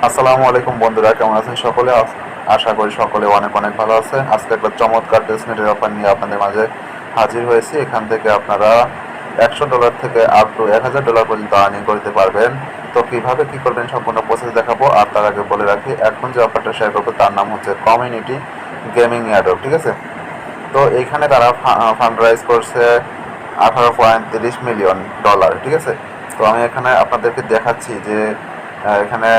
আসসালামু আলাইকুম বন্ধুরা, কেমন আছেন সকলে? আশা করি সকলে অনেক অনেক ভালো আছেন। আজকে একটা চমৎকার টেস্টনেটের অফার নিয়ে আপনাদের মাঝে হাজির হয়েছি। এখান থেকে আপনারা $100 থেকে আপ টু $1000 পর্যন্ত আর্নিং করতে পারবেন। তো কিভাবে কি করবেন সম্পূর্ণ প্রসেস দেখাবো। আর তার আগে বলে রাখি, এখন যে অফারটা শেয়ার করবো তার নাম হচ্ছে কমিউনিটি গেমিং এয়ারড্রপ, ঠিক আছে? তো এইখানে তারা ফান্ড রাইজ করছে $18.30 মিলিয়ন, ঠিক আছে? তো আমি এখানে আপনাদেরকে দেখাচ্ছি যে এখানে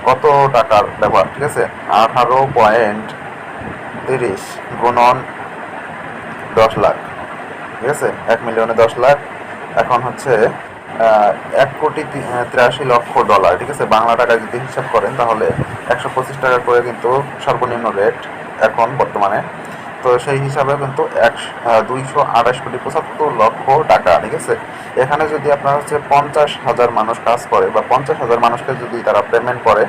কত টাকার ব্যাপার, ঠিক আছে? 18.30 গুণন 10 লাখ, ঠিক আছে? 1 মিলিয়নে 10 লাখ। এখন হচ্ছে 1,83,00,000 ডলার, ঠিক আছে? বাংলা টাকায় যদি হিসাব করেন তাহলে 125 টাকা করে কিন্তু সর্বনিম্ন রেট এখন বর্তমানে। তো সেই হিসাবে কিন্তু 228,75,00,000 টাকা, ঠিক আছে? এখানে যদি আপনার হচ্ছে 50,000 মানুষ কাজ করে বা 50,000 মানুষকে যদি তারা পেমেন্ট করে,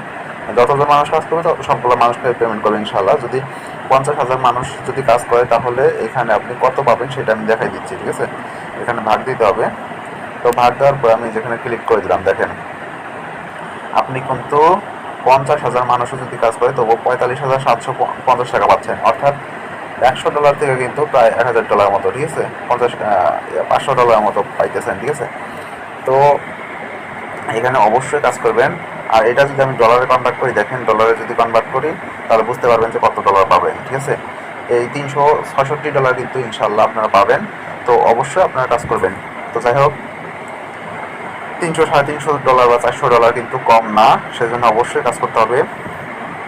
যতজন মানুষ কাজ করবে তত সবগুলো মানুষকে পেমেন্ট করবে ইনশাল্লাহ। যদি 50,000 মানুষ যদি কাজ করে তাহলে এখানে আপনি কত পাবেন সেটা আমি দেখাই দিচ্ছি, ঠিক আছে? এখানে ভাগ দিতে হবে। তো ভাগ দেওয়ার পর আমি যেখানে ক্লিক করে দিলাম, দেখেন আপনি কিন্তু 50,000 মানুষও যদি কাজ করে তবু 45,750 টাকা পাচ্ছেন, অর্থাৎ $100 থেকে কিন্তু প্রায় $1,000 মতো, ঠিক আছে? 500 ডলার মতো পাইতেছেন, ঠিক আছে? তো এখানে অবশ্যই কাজ করবেন। আর এটা যদি আমি ডলারে কনভার্ট করি, দেখেন ডলারে যদি কনভার্ট করি তাহলে বুঝতে পারবেন যে কত ডলার পাবেন, ঠিক আছে? এই $366 কিন্তু ইনশাল্লাহ আপনারা পাবেন। তো অবশ্যই আপনারা কাজ করবেন। তো যাই হোক, 300 $350 বা $400 কিন্তু কম না, সেজন্য অবশ্যই কাজ করতে হবে।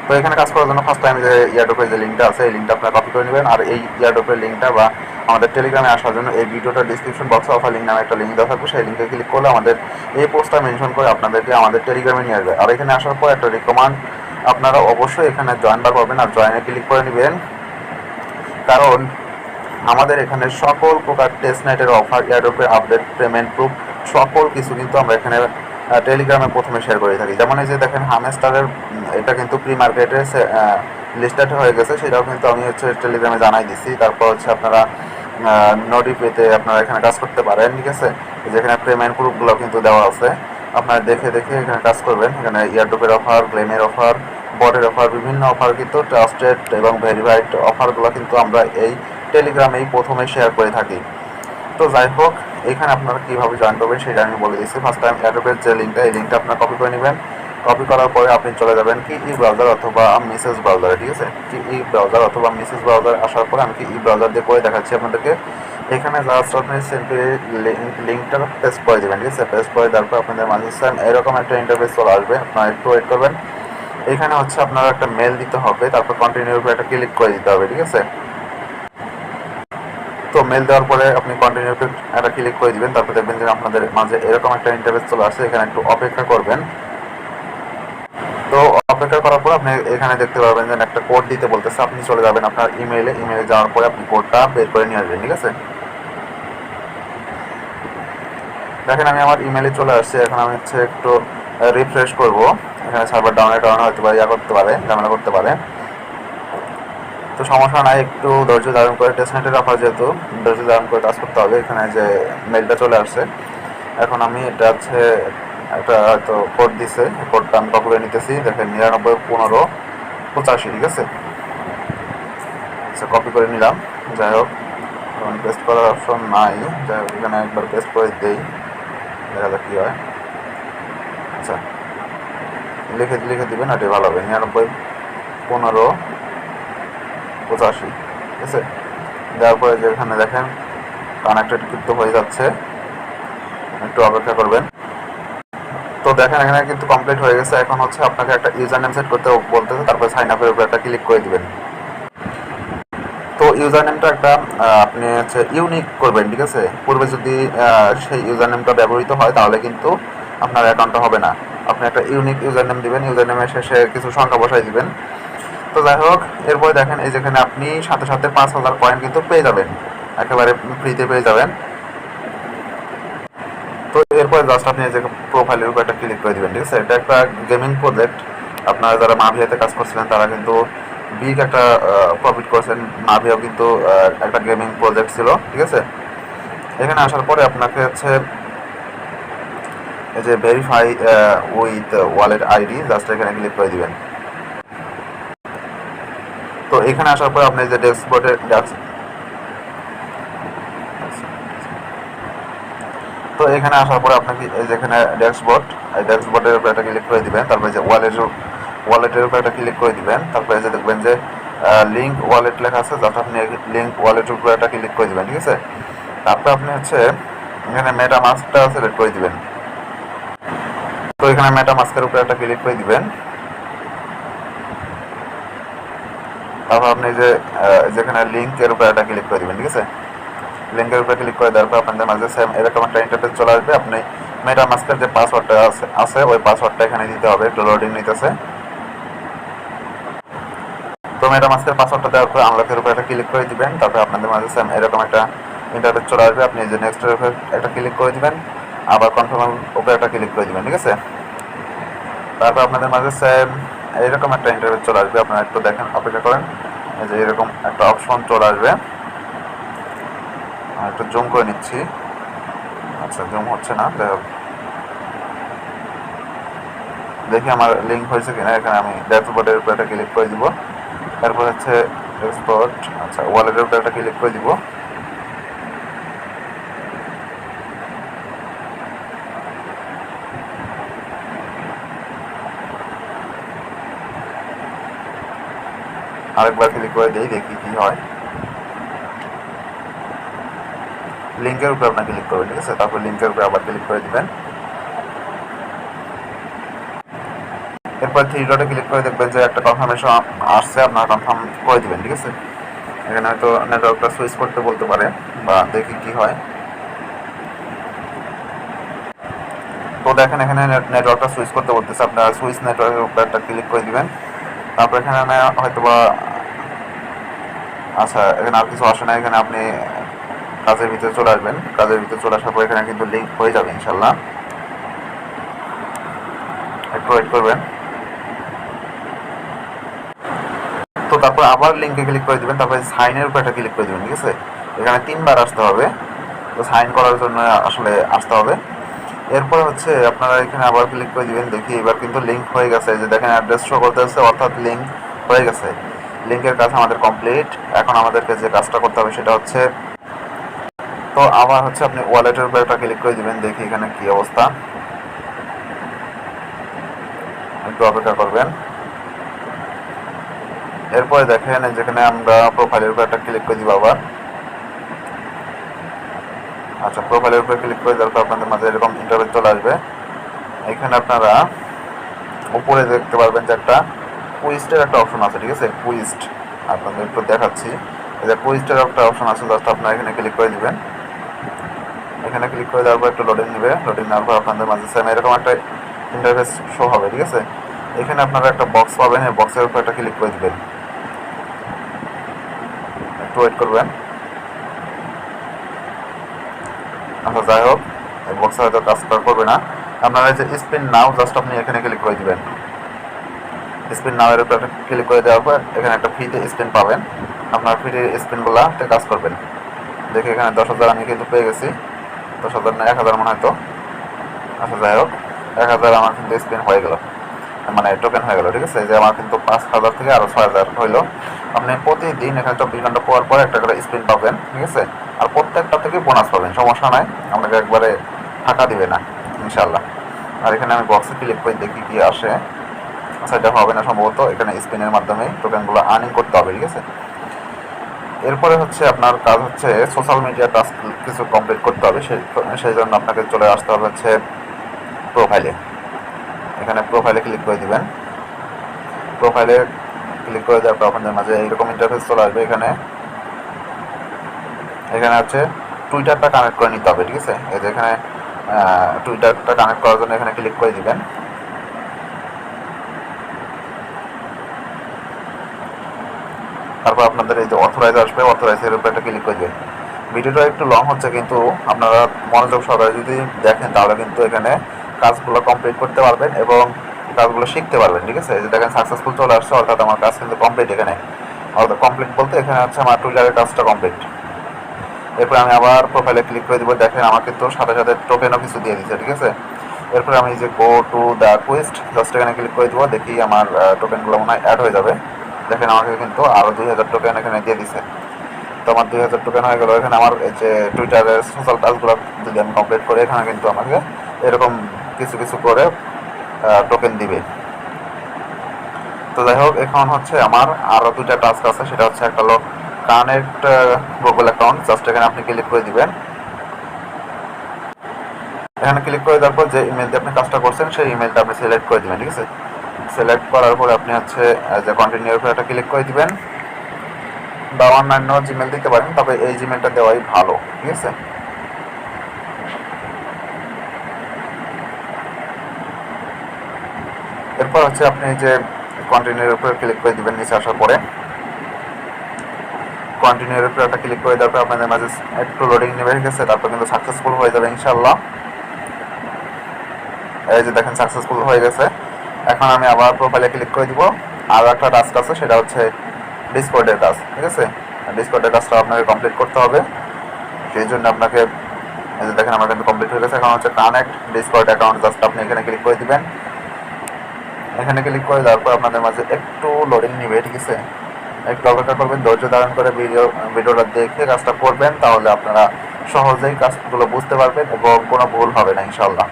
তো এখানে কাজ করার জন্য ফার্স্ট টাইম যে ইয়ারড্রপের যে লিঙ্কটা আছে এই লিঙ্কটা আপনারা কপি করে নেবেন। আর এই ইয়ারড্রপের লিঙ্কটা বা আমাদের টেলিগ্রামে আসার জন্য এই ভিডিওটার ডিসক্রিপশন বক্সে অফার লিঙ্ক নামে একটা লিঙ্ক দেওয়া থাকবে, সেই লিঙ্কে ক্লিক করলে আমাদের এই পোস্টটা মেনশন করে আপনাদেরকে আমাদের টেলিগ্রামে নিয়ে আসবে। আর এখানে আসার পর একটা রিকমান্ড, আপনারা অবশ্যই এখানে জয়েন বার পাবেন আর জয়েনে ক্লিক করে নেবেন, কারণ আমাদের এখানে সকল প্রকার টেস্ট নাইটের অফার, এয়ারড্রপের আপডেট, পেমেন্ট প্রুফ সকল কিছু কিন্তু আমরা এখানে টেলিগ্রামে প্রথমে শেয়ার করে থাকি। যেমন এই যে দেখেন হামস্টারের এটা কিন্তু প্রি মার্কেটে লিস্টেড হয়ে গেছে, সেটাও কিন্তু আমি হচ্ছে টেলিগ্রামে জানাই দিচ্ছি। তারপর হচ্ছে আপনারা নোটি পেতে আপনারা এখানে কাজ করতে পারেন, ঠিক আছে? যেখানে পেমেন্ট প্রুফগুলো কিন্তু দেওয়া আছে, আপনারা দেখে দেখে এখানে কাজ করবেন। এখানে ইয়ারড্রপের অফার, ক্লেমের অফার, বটের অফার, বিভিন্ন অফার কিন্তু ট্রাস্টেড এবং ভেরিফাইড অফারগুলো কিন্তু আমরা এই টেলিগ্রামেই প্রথমে শেয়ার করে থাকি। তো যাই হোক, এখানে আপনারা কীভাবে জয়েন করবেন সেটা আমি বলে দিচ্ছি। ফার্স্ট টাইম অ্যাডোবের যে লিঙ্কটা, এই লিঙ্কটা আপনারা কপি করে নেবেন। কপি করার পরে আপনি চলে যাবেন কি ই ব্রাউজার অথবা মেসেজ ব্রাউজারে, ঠিক আছে? কি ই ব্রাউজার অথবা মেসেজ ব্রাউজার আসার পরে আমি কি ই ব্রাউজার দিয়ে করে দেখাচ্ছি আপনাদেরকে। এখানে জাস্ট আপনি সিম্পলি লিঙ্কটা পেস্ট করে দেবেন, ঠিক আছে? পেস্ট করে দেওয়ার পর আপনাদের মাঝে এরকম একটা ইন্টারফেস চলে আসবে, আপনারা একটু ওয়েট করবেন। এখানে হচ্ছে আপনারা একটা মেল দিতে হবে, তারপর কন্টিনিউর উপরে একটা ক্লিক করে দিতে হবে, ঠিক আছে? তো মেল দেওয়ার পরে আপনি কন্টিনিউতে একটা ক্লিক করে দিবেন, তারপর দেখবেন যে আপনাদের মাঝে এরকম একটা ইন্টারফেস চলে আসছে। এখানে একটু অপেক্ষা করবেন। তো অপেক্ষা করার পর আপনি এখানে দেখতে পারবেন যে একটা কোড দিতে বলতেছে, আপনি চলে যাবেন আপনার ইমেইলে যাওয়ার পরে আপনি কোডটা বের করে নিয়ে আসবেন, ঠিক আছে? দেখেন আমি আমার ইমেইলে চলে আসছে। এখন আমি হচ্ছে একটু রিফ্রেশ করব। এখানে সার্ভার ডাউনের কারণে হয়তো বা করতে পারে, ঝামেলা করতে পারে। তো সমস্যা নাই, একটু ধৈর্য ধারণ করে, টেস্টনেটের অফার যেহেতু ধৈর্য ধারণ করে কাজ করতে হবে। এখানে যে মেলটা চলে আসছে, এখন আমি এটা হচ্ছে একটা হয়তো কোড দিছে, কোডটা আমি কপি করে নিতেছি। দেখেন 991585, ঠিক আছে? আচ্ছা, কপি করে নিলাম। যাই হোক, এখন পেস্ট করার অপশন নাই। যাই হোক, এখানে একবার পেস্ট করে দিই, দেখা যাক কী হয়। আচ্ছা, লিখে লিখে দিবেন, এটাই ভালো হবে। 991585, ঠিক আছে? দেওয়ার পরে যে এখানে দেখেন কানেক্টেড কিন্তু হয়ে যাচ্ছে, একটু অপেক্ষা করবেন। তো দেখেন এখানে কিন্তু কমপ্লিট হয়ে গেছে। এখন হচ্ছে আপনাকে একটা ইউজার নেম সেট করতে বলতেছে, তারপরে সাইন আপের উপরে একটা ক্লিক করে দিবেন। তো ইউজার নেমটা একটা আপনি হচ্ছে ইউনিক করবেন, ঠিক আছে? পূর্বে যদি সেই ইউজার নেমটা ব্যবহৃত হয় তাহলে কিন্তু আপনার অ্যাকাউন্টটা হবে না। আপনি একটা ইউনিক ইউজার নেম দিবেন, ইউজার নেমের শেষে কিছু সংখ্যা বসাই দিবেন। তো যাই হোক, এরপরে দেখেন এই যেখানে আপনি সাথে সাথে 5,000 কয়েন কিন্তু পেয়ে যাবেন, একেবারে ফ্রিতে পেয়ে যাবেন। তো এরপরে জাস্ট আপনি এই যে প্রোফাইলের উপর একটা ক্লিক করে দিবেন, ঠিক আছে? এটা একটা গেমিং প্রজেক্ট। আপনারা যারা মাভিয়াতে কাজ করছিলেন তারা কিন্তু বিগ একটা প্রফিট করছেন। মাভিয়াও কিন্তু একটা গেমিং প্রজেক্ট ছিল, ঠিক আছে? এখানে আসার পরে আপনাকে হচ্ছে এই যে verify with wallet ID, just এখানে ক্লিক করে দিবেন। তো এখানে আসার পর আপনি যে ড্যাশবোর্ডে তো এখানে আসার পরে আপনাকে এই যেখানে ড্যাশবোর্ড, এই ড্যাশবোর্ডের উপর একটা ক্লিক করে দিবেন। তারপরে যে ওয়ালেটের উপর একটা ক্লিক করে দিবেন। তারপরে যে দেখবেন যে লিঙ্ক ওয়ালেট লেখা আছে, যাতে আপনি লিঙ্ক ওয়ালেটের উপর একটা ক্লিক করে দিবেন, ঠিক আছে। তারপর আপনি হচ্ছে এখানে মেটামাস্কটা সিলেক্ট করে দিবেন। তো এখানে মেটামাস্কের উপর একটা ক্লিক করে দিবেন। তারপর আপনি যে যেখানে লিঙ্কের উপর একটা ক্লিক করে দিবেন, ঠিক আছে। লিঙ্কের উপরে ক্লিক করে দেওয়ার পর আপনাদের মাঝে সেম এরকম একটা ইন্টারফেস চলে আসবে। আপনি মেটামাস্কের যে পাসওয়ার্ডটা আছে ওই পাসওয়ার্ডটা এখানে দিতে হবে। একটু লোডিং নিতেছে। তো মেটামাস্কের পাসওয়ার্ডটা দেওয়ার পর আনলকের উপরে একটা ক্লিক করে দিবেন। তারপর আপনাদের মাঝে সেম এরকম একটা ইন্টারফেস চলে আসবে। আপনি যে নেক্সটের উপরে একটা ক্লিক করে দিবেন, আবার কনফার্মের উপরে একটা ক্লিক করে দিবেন, ঠিক আছে। তারপর আপনাদের মাঝে সেম এইরকম একটা ইন্টারফেস চলে আসবে। আপনারা একটু দেখেন, অপেক্ষা করেন। এই যে এরকম একটা অপশন চলে আসবে। একটু জুম করে নিচ্ছি। আচ্ছা, জুম হচ্ছে না, যাই হোক দেখি আমার লিঙ্ক হয়েছে কিনা। এখানে আমি ড্যাশবোর্ডের উপরে একটা ক্লিক করে দিব। তারপর হচ্ছে এক্সপোর্ট, আচ্ছা ওয়ালেটের উপরে একটা ক্লিক করে দিব। আরেকবার ক্লিক করে দিই, দেখি কি হয়। লিঙ্কের উপরে আপনার ক্লিক করবেন, ঠিক আছে। তারপর লিঙ্কের উপরে আবার ক্লিক করে দিবেন। এরপর থ্রি ডটে ক্লিক করে দেখবেন যে একটা কনফার্মেশন আসছে, আপনার কনফার্ম করে দিবেন, ঠিক আছে। এখানে হয়তো নেটওয়ার্কটা সুইচ করতে বলতে পারে, বা দেখি কি হয়। তো দেখেন এখানে নেটওয়ার্কটা সুইচ করতে বলতেছে, আপনারা সুইচ নেটওয়ার্কের উপরে একটা ক্লিক করে দিবেন। তারপর এখানে হয়তো বা আচ্ছা এখানে আর কিছু আসে না। এখানে আপনি কাজের ভিতরে চলে আসবেন। কাজের ভিতরে চলে আসার পর এখানে কিন্তু লিঙ্ক হয়ে যাবে ইনশাল্লাহ। একটু ওয়েট করবেন। তো তারপর আবার লিঙ্কে ক্লিক করে দিবেন। তারপরে সাইনের উপর একটা ক্লিক করে দিবেন, ঠিক আছে। এখানে 3 বার আসতে হবে। তো সাইন করার জন্য আসলে আসতে হবে। এরপর হচ্ছে আপনারা এখানে আবার ক্লিক করে দিবেন। দেখি এবার কিন্তু লিঙ্ক হয়ে গেছে। যে দেখেন অ্যাড্রেস শো করতেছে, অর্থাৎ লিঙ্ক হয়ে গেছে। লিঙ্কের কাজ আমাদের কমপ্লিট। এখন আমাদেরকে যে কাজটা করতে হবে সেটা হচ্ছে, তো আবার হচ্ছে আপনি ওয়ালেটের উপর একটা ক্লিক করে দিবেন। দেখি এখানে কি অবস্থা, একটু অপেক্ষা করবেন। এরপরে দেখেন যেখানে আমরা প্রোফাইলের উপর একটা ক্লিক করে দিব আবার। আচ্ছা, প্রোফাইলের উপরে ক্লিক করে দেওয়ার পর আপনাদের মাঝে এরকম ইন্টারফেস চলে আসবে। এখানে আপনারা উপরে দেখতে পারবেন যে একটা কুইস্টের একটা অপশন আছে, ঠিক আছে। কুইস্ট আপনাদের একটু দেখাচ্ছি। এই যে কুইস্টের একটা অপশন আছে, জাস্ট আপনারা এখানে ক্লিক করে দিবেন। এখানে ক্লিক করে দেওয়ার পর একটু লোডিং নেবে। লোডিং নেওয়ার পর আপনাদের মাঝে সেম এরকম একটা ইন্টারফেস শো হবে, ঠিক আছে। এখানে আপনারা একটা বক্স পাবেন, এই বক্সের উপর একটা ক্লিক করে দিবেন। একটু ওয়েট করবেন। আচ্ছা যাই হোক, এই বক্সে হয়তো কাজ করবে না। আপনারা যে স্পিন নাও, জাস্ট আপনি এখানে ক্লিক করে দিবেন। স্পিন নাও এর উপর ক্লিক করে দেওয়ার পর এখানে একটা ফ্রিতে স্পিন পাবেন। আপনার ফ্রি স্পিনগুলোতে কাজ করবেন। দেখে এখানে 10,000 আমি কিন্তু পেয়ে গেছি। 10,000 না 1,000 মনে হয়তো। আচ্ছা যাই হোক, 1,000 আমার কিন্তু স্পিন হয়ে গেল, মানে টোকেন হয়ে গেল, ঠিক আছে। যে আমার কিন্তু 5,000 থেকে আরও 6,000 হইলো। আপনি প্রতিদিন এখানে 24 ঘন্টা পর পর একটা করে স্পিন পাবেন, ঠিক আছে। আর প্রত্যেকটা থেকে বোনাস পাবেন, সমস্যা নাই। আপনাকে একবারে টাকা দিবে না ইনশাল্লাহ। আর এখানে আমি বক্সে ক্লিক করে দেখি কি আসে। আচ্ছা এটা হবে না সম্ভবত। এখানে স্পিনের মাধ্যমে টোকেনগুলো আর্নিং করতে হবে, ঠিক আছে। এরপরে হচ্ছে আপনার কাজ হচ্ছে সোশ্যাল মিডিয়া টাস্ক কিছু কমপ্লিট করতে হবে। সেই জন্য আপনাকে চলে আসতে হবে হচ্ছে প্রোফাইলে। এখানে প্রোফাইলে ক্লিক করে দিবেন। প্রোফাইলে ক্লিক করে দেওয়ার পর আপনাদের মাঝে এইরকম ইন্টারফেস চলে আসবে। এখানে হচ্ছে টুইটারটা কানেক্ট করে নিতে হবে, ঠিক আছে। এই যে এখানে টুইটারটা কানেক্ট করার জন্য এখানে ক্লিক করে দিবেন। তারপর আপনাদের এই যে অথরাইজ আসবে, অথরাইজের উপর একটা ক্লিক করে দিবেন। ভিডিওটা একটু লং হচ্ছে, কিন্তু আপনারা মনোযোগ সহকারে যদি দেখেন তাহলে কিন্তু এখানে কাজগুলো কমপ্লিট করতে পারবেন এবং কাজগুলো শিখতে পারবেন, ঠিক আছে। এই যে দেখেন সাকসেসফুল চলে আসছে, অর্থাৎ আমার কাজ কিন্তু কমপ্লিট। এখানে অর্থাৎ কমপ্লিট বলতে এখানে হচ্ছে আমার টুইটারের কাজটা কমপ্লিট। এরপর আমি আবার প্রোফাইলে ক্লিক করে দিব। দেখেন আমার কিন্তু সাথে সাথে টোকেনও কিছু দিয়ে দিচ্ছে, ঠিক আছে। এরপরে আমি যে go to the quest just এখানে ক্লিক করে দেবো, দেখি আমার টোকেনগুলো মনে হয় অ্যাড হয়ে যাবে। দেখেন আমাকে কিন্তু আরও 2000 টোকেন এখানে দিয়ে দিছে। তো আমার 2000 টোকেন হয়ে গেল। এখানে আমার এই যে টুইটারের সোশ্যাল টাস্কগুলো যদি আমি কমপ্লিট করি, এখানে কিন্তু আমাকে এরকম কিছু কিছু করে টোকেন দিবে। তো যাই হোক, এখন হচ্ছে আমার আরও দুইটা টাস্ক আছে, সেটা হচ্ছে একটা হলো কানেক্ট গুগল অ্যাকাউন্ট। জাস্ট এখানে আপনি ক্লিক করে দিবেন। এখানে ক্লিক করে দেওয়ার পর যে ইমেল দিয়ে আপনি কাজটা করছেন সেই ইমেলটা আপনি সিলেক্ট করে দিবেন, ঠিক আছে। সিলেক্ট করার পরে আপনি হচ্ছে যে কন্টিনিউর উপরে একটা ক্লিক করে দিবেন, বা অন্যান্য জিমেল দিতে পারেন, তবে এই জিমেলটা দেওয়াই ভালো, ঠিক আছে। এরপর হচ্ছে আপনি যে কন্টিনিউর উপরে ক্লিক করে দিবেন নিচে আসার পরে। কন্টিনিউর উপরে একটা ক্লিক করে দেওয়ার পর আপনাদের মাঝে একটু লোডিং নেবে, ঠিক আছে। তারপর কিন্তু সাকসেসফুল হয়ে যাবে ইনশাল্লাহ। এই যে দেখেন সাকসেসফুল হয়ে গেছে। এখন আমি আবার প্রোফাইলে ক্লিক করে দিব। আর একটা টাস্ক আছে, সেটা হচ্ছে ডিসকর্ডের কাজ, ঠিক আছে। ডিসকর্ডের কাজটা আপনাকে কমপ্লিট করতে হবে। সেই জন্য আপনাকে এই যে দেখেন আমার কিন্তু কমপ্লিট হয়ে গেছে। এখন হচ্ছে কানেক্ট ডিসকর্ড অ্যাকাউন্ট, জাস্ট আপনি এখানে ক্লিক করে দিবেন। এখানে ক্লিক করে দেওয়ার পর আপনাদের মাঝে একটু লোডিং নিবে, ঠিক আছে। একটু অপেক্ষা করবেন, ধৈর্য ধারণ করে ভিডিওটা দেখে কাজটা করবেন, তাহলে আপনারা সহজেই কাজগুলো বুঝতে পারবেন এবং কোনো ভুল হবে না ইনশাল্লাহ।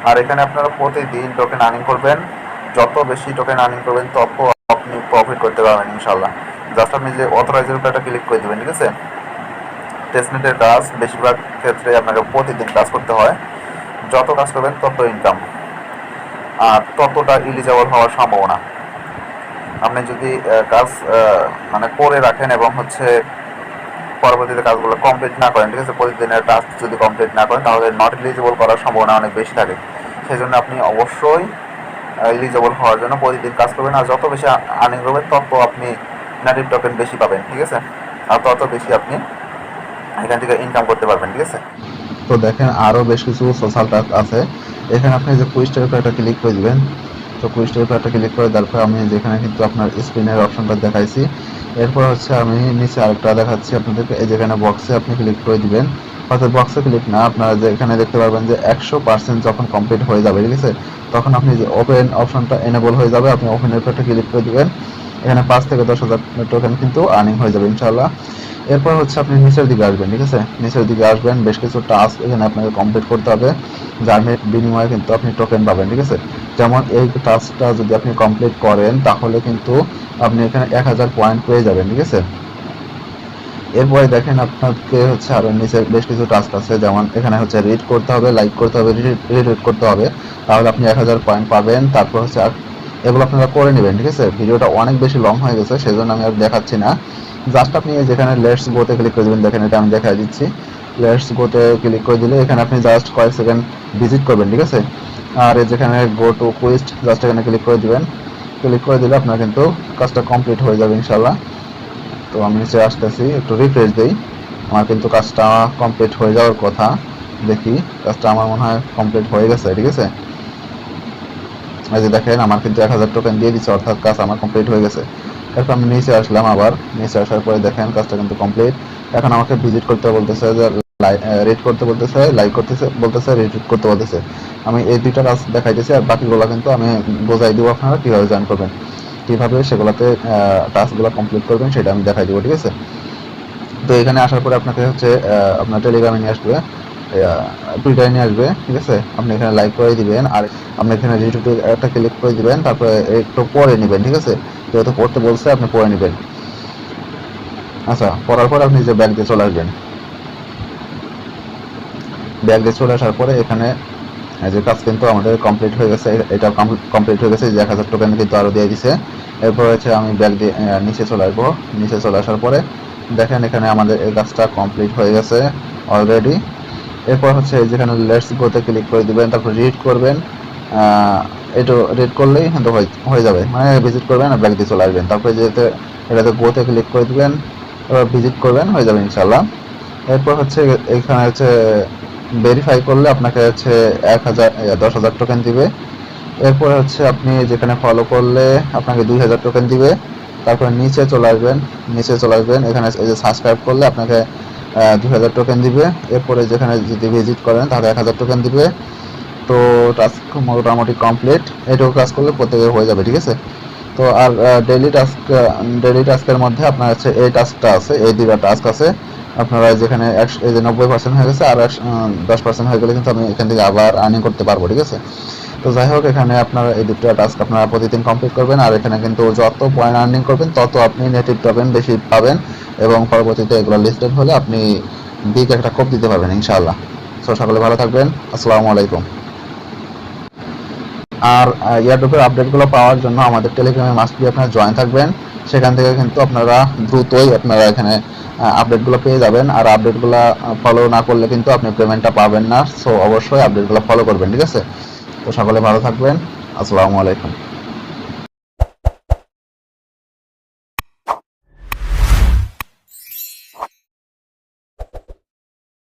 আর এখানে আপনারা প্রতিদিন টোকেন আর্নিং করবেন। যত বেশি টোকেন আর্নিং করবেন তত আপনি প্রফিট করতে পারবেন ইনশাল্লাহ। জাস্ট আপনি যে অথরাইজের উপর একটা ক্লিক করে দেবেন, ঠিক আছে। টেস্টনেটের কাজ বেশিরভাগ ক্ষেত্রে আপনাকে প্রতিদিন কাজ করতে হয়। যত কাজ করবেন তত ইনকাম, আর ততটা ইলিজিবল হওয়ার সম্ভাবনা। আপনি যদি কাজ মানে করে রাখেন এবং হচ্ছে পরবর্তীতে কাজগুলো কমপ্লিট না করেন, ঠিক আছে, প্রতিদিনের টাস্ক যদি কমপ্লিট না করেন, তাহলে নট এলিজিবল করার সম্ভাবনা অনেক বেশি থাকে। সেই জন্য আপনি অবশ্যই এলিজিবল হওয়ার জন্য প্রতিদিন কাজ করবেন। আর যত বেশি আর্নিং করবেন তত আপনি নেটিভ টোকেন বেশি পাবেন, ঠিক আছে। আর তত বেশি আপনি এখান থেকে ইনকাম করতে পারবেন, ঠিক আছে। তো দেখেন আরও বেশ কিছু সোশ্যাল টাস্ক আছে। এখানে আপনি যে কুইজটার উপর একটা ক্লিক করে দিবেন। তো কুইজটার উপর একটা ক্লিক করে দেওয়ার পর আমি যেখানে কিন্তু আপনার স্ক্রিনের অপশনটা দেখাইছি, এরপর হচ্ছে আমি নিচে আরেকটা দেখাচ্ছি আপনাদেরকে। এই যেখানে বক্সে আপনি ক্লিক করে দিবেন, অর্থাৎ বক্সে ক্লিক না, আপনারা যে এখানে দেখতে পারবেন যে 100% যখন কমপ্লিট হয়ে যাবে, ঠিক আছে, তখন আপনি যে ওপেন অপশনটা এনেবল হয়ে যাবে, আপনি ওপেনের উপর একটা ক্লিক করে দিবেন। এখানে 5 থেকে 10,000 টোকেন কিন্তু আর্নিং হয়ে যাবে ইনশাআল্লাহ। এরপর হচ্ছে আপনি নিচের দিকে আসবেন, ঠিক আছে। নিচের দিকে আসবেন, বেশ কিছু টাস্ক এখানে আপনাকে কমপ্লিট করতে হবে, যার বিনিময়ে কিন্তু আপনি টোকেন পাবেন, ঠিক আছে। যেমন এই টাস্কটা যদি আপনি কমপ্লিট করেন, তাহলে কিন্তু আপনি এখানে 1000 পয়েন্ট পেয়ে যাবেন, ঠিক আছে। এরপরে দেখেন আপনাকে হচ্ছে আরো নিচে বেশ কিছু টাস্ক আছে, যেমন এখানে হচ্ছে রিড করতে হবে, লাইক করতে হবে, রিটুইট করতে হবে, তাহলে আপনি 1000 পয়েন্ট পাবেন। তারপর হচ্ছে এগুলো আপনারা করে নেবেন, ঠিক আছে। ভিডিওটা অনেক বেশি লং হয়ে গেছে, সেজন্য আমি আর দেখাচ্ছি না। জাস্ট আপনি যেখানে লেটস গোতে ক্লিক করে দেবেন, দেখেন এটা আমি দেখাই দিচ্ছি। লেটস গোতে ক্লিক করে দিলে এখানে আপনি জাস্ট কয়েক সেকেন্ড ভিজিট করবেন, ঠিক আছে। আর যেখানে গো টু কুইস্ট, জাস্ট এখানে ক্লিক করে দিবেন। ক্লিক করে দিলে আপনার কিন্তু কাজটা কমপ্লিট হয়ে যাবে ইনশাল্লাহ। তো আমি নিচে আসতেছি, একটু রিফ্রেশ দিই। আমার কিন্তু কাজটা কমপ্লিট হয়ে যাওয়ার কথা। দেখি কাজটা আমার মনে হয় কমপ্লিট হয়ে গেছে, ঠিক আছে। এই যে দেখেন আমার কিন্তু 1000 টোকেন দিয়ে দিচ্ছে, অর্থাৎ কাজ আমার কমপ্লিট হয়ে গেছে। এরপর আমি নিচে আসলাম, আবার নিচে আসার পরে দেখেন কাজটা কিন্তু কমপ্লিট। এখন আমাকে ভিজিট করতে বলতেছে, যে রিড করতে বলতেছে, লাইক করতেছে বলতেছে, রিটুইট করতে বলতেছে। আমি এই দুইটা কাজ দেখাইতেছি, আর বাকিগুলো কিন্তু আমি বোঝাই দিব আপনারা কীভাবে জয়েন করবেন, কীভাবে সেগুলোতে টাস্কগুলো কমপ্লিট করবেন, সেটা আমি দেখাই দিব, ঠিক আছে। তো এখানে আসার পরে আপনাকে হচ্ছে আপনার টেলিগ্রামে নিয়ে আসবে, টুইটারে নিয়ে আসবে, ঠিক আছে। আপনি এখানে লাইক করে দিবেন, আর আপনি এখানে রিটুইটে একটা ক্লিক করে দিবেন, তারপরে একটু পরে নেবেন, ঠিক আছে। যেহেতু পড়তে বলছে আপনি পড়ে নেবেন। আচ্ছা, পড়ার পর আপনি যে ব্যাগ দিয়ে চলে আসবেন। ব্যাগ দিয়ে চলে আসার পরে এখানে যে কাজ কিন্তু আমাদের কমপ্লিট হয়ে গেছে, এটা কমপ্লিট হয়ে গেছে, যে 1000 টোকেন কিন্তু আরও দিয়ে দিছে। এরপর হচ্ছে আমি ব্যাগ দিয়ে নিচে চলে আসবো। নিচে চলে আসার পরে দেখেন এখানে আমাদের এই কাজটা কমপ্লিট হয়ে গেছে অলরেডি। এরপর হচ্ছে যেখানে লেটস গোতে ক্লিক করে দিবেন, তারপর রিড করবেন। এটা রিড করলেই কিন্তু হয়ে যাবে, মানে ভিজিট করবেন আর ব্যাগ দিয়ে চলে আসবেন। তারপরে যেতে এটাতে গোতে ক্লিক করে দিবেন, এবার ভিজিট করবেন, হয়ে যাবে ইনশাল্লাহ। এরপর হচ্ছে এখানে হচ্ছে ভেরিফাই করলে আপনাকে হচ্ছে 10,000 টোকেন দিবে। এরপর হচ্ছে আপনি যেখানে ফলো করলে আপনাকে 2000 টোকেন দিবে। তারপর নিচে চলে আসবেন, এখানে এই যে সাবস্ক্রাইব করলে আপনাকে 2000 টোকেন দিবে। এরপরে যেখানে যদি ভিজিট করেন তাহলে 1000 টোকেন দিবে। তো টাস্ক মোটামুটি কমপ্লিট, এটুকু কাজ করলে প্রত্যেকে হয়ে যাবে, ঠিক আছে। তো আর ডেইলি টাস্কের মধ্যে আপনার হচ্ছে এই টাস্কটা আছে, এই দুইটা টাস্ক আছে আপনারা যেখানে এই যে 90% হয়ে গেছে, আর 10% হয়ে গেলে কিন্তু আমি এখান থেকে আবার আর্নিং করতে পারবো, ঠিক আছে। তো যাই হোক, এখানে আপনারা এই দুটো টাস্ক আপনারা প্রতিদিন কমপ্লিট করবেন, আর এখানে কিন্তু যত পয়েন্ট আর্নিং করবেন তত আপনি নেটিভ টোকেন বেশি পাবেন, এবং পরবর্তীতে এগুলো লিস্টেড হলে আপনি বিগ একটা কোপ দিতে পারবেন ইনশাআল্লাহ। তো সকলে ভালো থাকবেন, আসসালামু আলাইকুম। আর এয়ারড্রপের আপডেটগুলো পাওয়ার জন্য আমাদের টেলিগ্রামে মাস্ট বি আপনারা জয়েন থাকবেন, সেখান থেকে কিন্তু আপনারা দ্রুতই আপনারা এখানে আপডেটগুলো পেয়ে যাবেন। আর আপডেটগুলো ফলো না করলে কিন্তু আপনি পেমেন্টটা পাবেন না, সো অবশ্যই আপডেটগুলো ফলো করবেন, ঠিক আছে। তো সকলে ভালো থাকবেন, আসসালামু আলাইকুম।